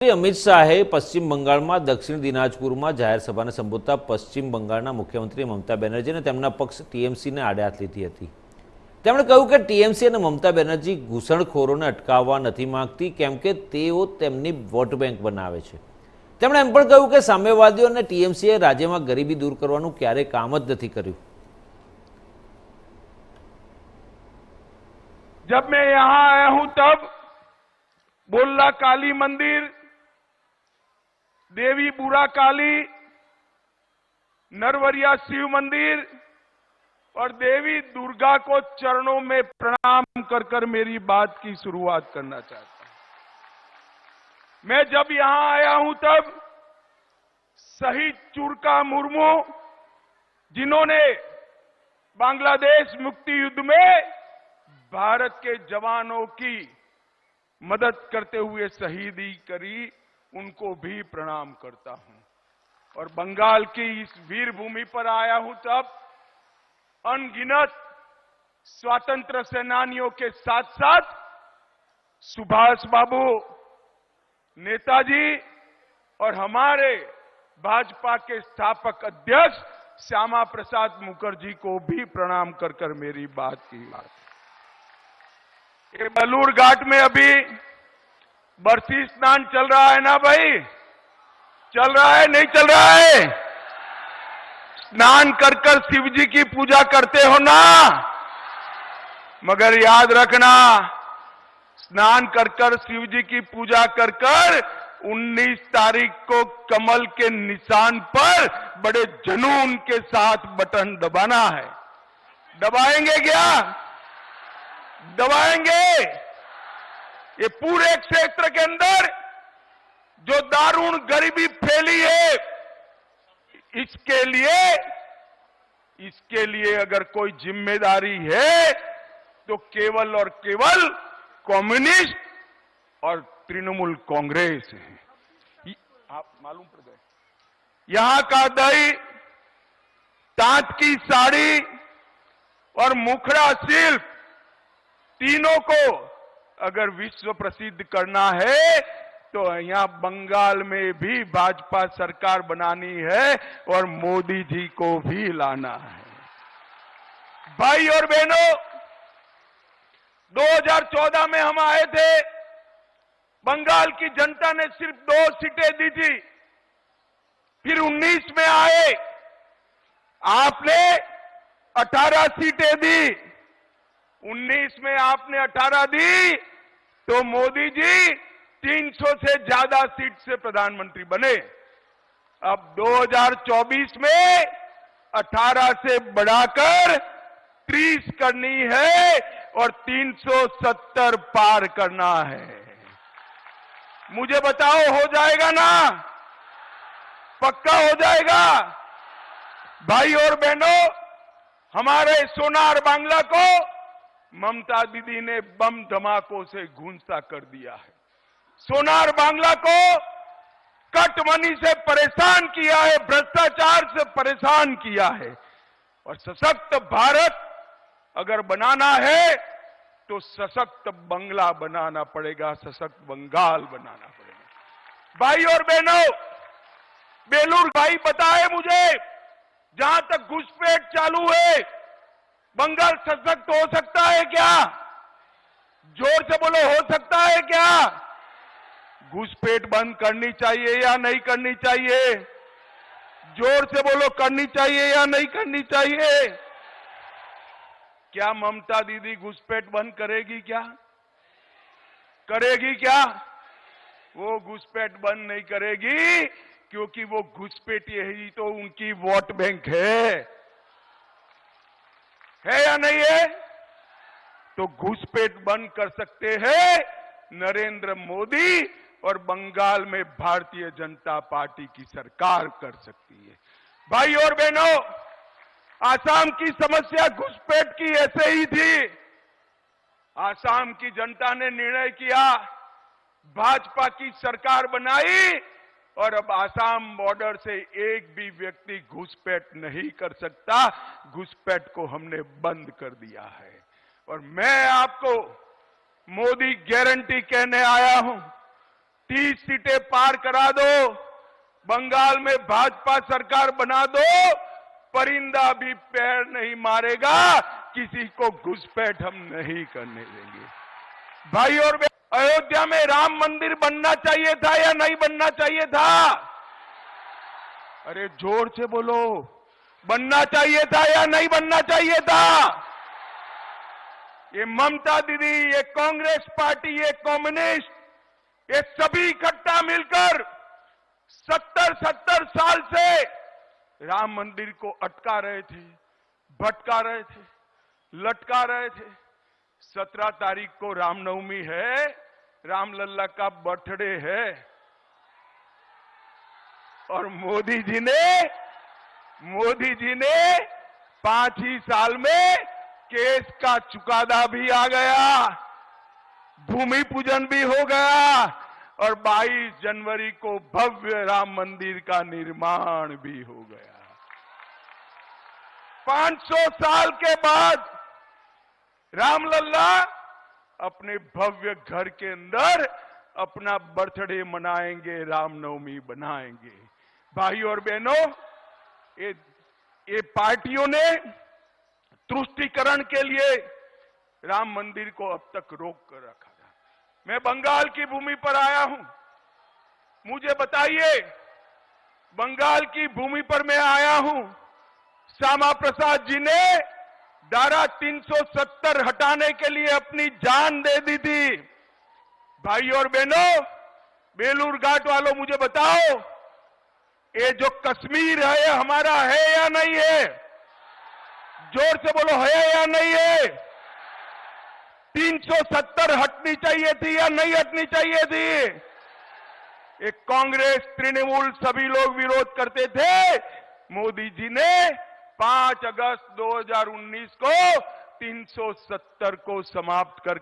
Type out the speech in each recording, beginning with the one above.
અમિત શાહે પશ્ચિમ બંગાળમાં દક્ષિણ દિનાજપુરમાં જાહેર સભાને સંબોધતા પશ્ચિમ બંગાળના મુખ્યમંત્રી મમતા બેનર્જી અને તેમના પક્ષ ટીએમસીને આડે હાથ લીધી હતી। તેમણે કહ્યું કે ટીએમસી અને મમતા બેનર્જી ઘૂસણખોરોને અટકાવવા નથી માંગતી કેમ કે તેઓ તેમની વોટ બેંક બનાવે છે। તેમણે એમ પણ કહ્યું કે સામ્યવાદીઓ અને ટીએમસીએ રાજ્યમાં ગરીબી દૂર કરવાનું ક્યારેય કામ જ નથી કર્યું। जब मैं यहां आया हूं तब बोल्ला काली मंदिर, देवी बुरा काली, नरवरिया शिव मंदिर और देवी दुर्गा को चरणों में प्रणाम कर कर मेरी बात की शुरुआत करना चाहता हूं। मैं जब यहां आया हूं तब शहीद चुरका मुर्मू, जिन्होंने बांग्लादेश मुक्ति युद्ध में भारत के जवानों की मदद करते हुए शहीदी करी, उनको भी प्रणाम करता हूं। और बंगाल की इस वीर भूमि पर आया हूं तब अनगिनत स्वतंत्र सेनानियों के साथ साथ सुभाष बाबू, नेताजी और हमारे भाजपा के स्थापक अध्यक्ष श्यामा प्रसाद मुखर्जी को भी प्रणाम कर कर मेरी बात की। ये बलूर घाट में अभी बरसी स्नान चल रहा है ना भाई? चल रहा है नहीं चल रहा है? स्नान कर कर शिव जी की पूजा करते हो ना, मगर याद रखना स्नान कर कर शिव जी की पूजा कर कर 19 तारीख को कमल के निशान पर बड़े जुनून के साथ बटन दबाना है। दबाएंगे क्या? दबाएंगे। ये पूरे क्षेत्र के अंदर जो दारुण गरीबी फैली है, इसके लिए अगर कोई जिम्मेदारी है तो केवल और केवल कम्युनिस्ट और तृणमूल कांग्रेस है। आप मालूम पड़ गए, यहां का दही, तांत की साड़ी और मुखड़ा शिल्प, तीनों को अगर विश्व प्रसिद्ध करना है तो यहां बंगाल में भी भाजपा सरकार बनानी है और मोदी जी को भी लाना है। भाई और बहनों, 2014 में हम आए थे, बंगाल की जनता ने सिर्फ 2 सीटें दी थी। फिर 19 में आए, आपने 18 सीटें दी। 19 में आपने 18 दी तो मोदी जी 300 से ज्यादा सीट से प्रधानमंत्री बने। अब 2024 में 18 से बढ़ाकर 30 करनी है और 370 पार करना है। मुझे बताओ, हो जाएगा ना? पक्का हो जाएगा? भाई और बहनों, हमारे सोनार बांग्ला को ममता दीदी ने बम धमाकों से गूंजता कर दिया है। सोनार बांग्ला को कट मनी से परेशान किया है, भ्रष्टाचार से परेशान किया है। और सशक्त भारत अगर बनाना है तो सशक्त बंगला बनाना पड़ेगा, सशक्त बंगाल बनाना पड़ेगा। भाई और बहनों, बेलूर भाई बताए मुझे, जहां तक घुसपैठ चालू है, बंगाल सशक्त हो सकता है क्या? जोर से बोलो, हो सकता है क्या? घुसपैठ बंद करनी चाहिए या नहीं करनी चाहिए? जोर से बोलो, करनी चाहिए या नहीं करनी चाहिए? क्या ममता दीदी घुसपैठ बंद करेगी क्या? करेगी क्या? वो घुसपैठ बंद नहीं करेगी, क्योंकि वो घुसपैठ यही तो उनकी वोट बैंक है या नहीं है? तो घुसपैठ बंद कर सकते हैं नरेंद्र मोदी, और बंगाल में भारतीय जनता पार्टी की सरकार कर सकती है। भाई और बहनों, आसाम की समस्या घुसपैठ की ऐसे ही थी। आसाम की जनता ने निर्णय किया, भाजपा की सरकार बनाई और अब आसाम बॉर्डर से एक भी व्यक्ति घुसपैठ नहीं कर सकता। घुसपैठ को हमने बंद कर दिया है। और मैं आपको मोदी गारंटी कहने आया हूं 30 सीटें पार करा दो, बंगाल में भाजपा सरकार बना दो, परिंदा भी पैर नहीं मारेगा, किसी को घुसपैठ हम नहीं करने देंगे। भाई और बहन, अयोध्या में राम मंदिर बनना चाहिए था या नहीं बनना चाहिए था? अरे जोर से बोलो, बनना चाहिए था या नहीं बनना चाहिए था? ये ममता दीदी, ये कांग्रेस पार्टी, ये कम्युनिस्ट, ये सभी इकट्ठा मिलकर 70 साल से राम मंदिर को अटका रहे थे, भटका रहे थे, लटका रहे थे। 17 तारीख को रामनवमी है, रामलल्ला का बर्थडे है, और मोदी जी ने 5 ही साल में केस का चुकादा भी आ गया, भूमि पूजन भी हो गया, और 22 जनवरी को भव्य राम मंदिर का निर्माण भी हो गया। 500 साल के बाद रामलल्ला अपने भव्य घर के अंदर अपना बर्थडे मनाएंगे, रामनवमी बनाएंगे। भाई और बहनों, ये पार्टियों ने तुष्टीकरण के लिए राम मंदिर को अब तक रोक कर रखा था। मैं बंगाल की भूमि पर आया हूं, मुझे बताइए, बंगाल की भूमि पर मैं आया हूं, श्यामा प्रसाद जी ने धारा 370 हटाने के लिए अपनी जान दे दी थी। भाई और बहनों, बेलूर घाट वालों, मुझे बताओ, ये जो कश्मीर है, ये हमारा है या नहीं है? जोर से बोलो, है या नहीं है? 370 हटनी चाहिए थी या नहीं हटनी चाहिए थी? एक कांग्रेस, तृणमूल, सभी लोग विरोध करते थे। मोदी जी ने 5 अगस्त 2019 को 370 को समाप्त कर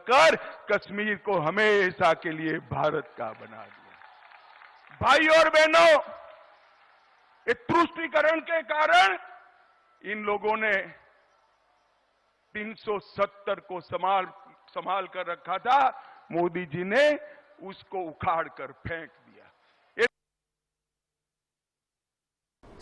कश्मीर को हमेशा के लिए भारत का बना दिया। भाई और बहनों, ये तुष्टीकरण के कारण इन लोगों ने 370 को संभाल कर रखा था, मोदी जी ने उसको उखाड़ कर फेंक दिया।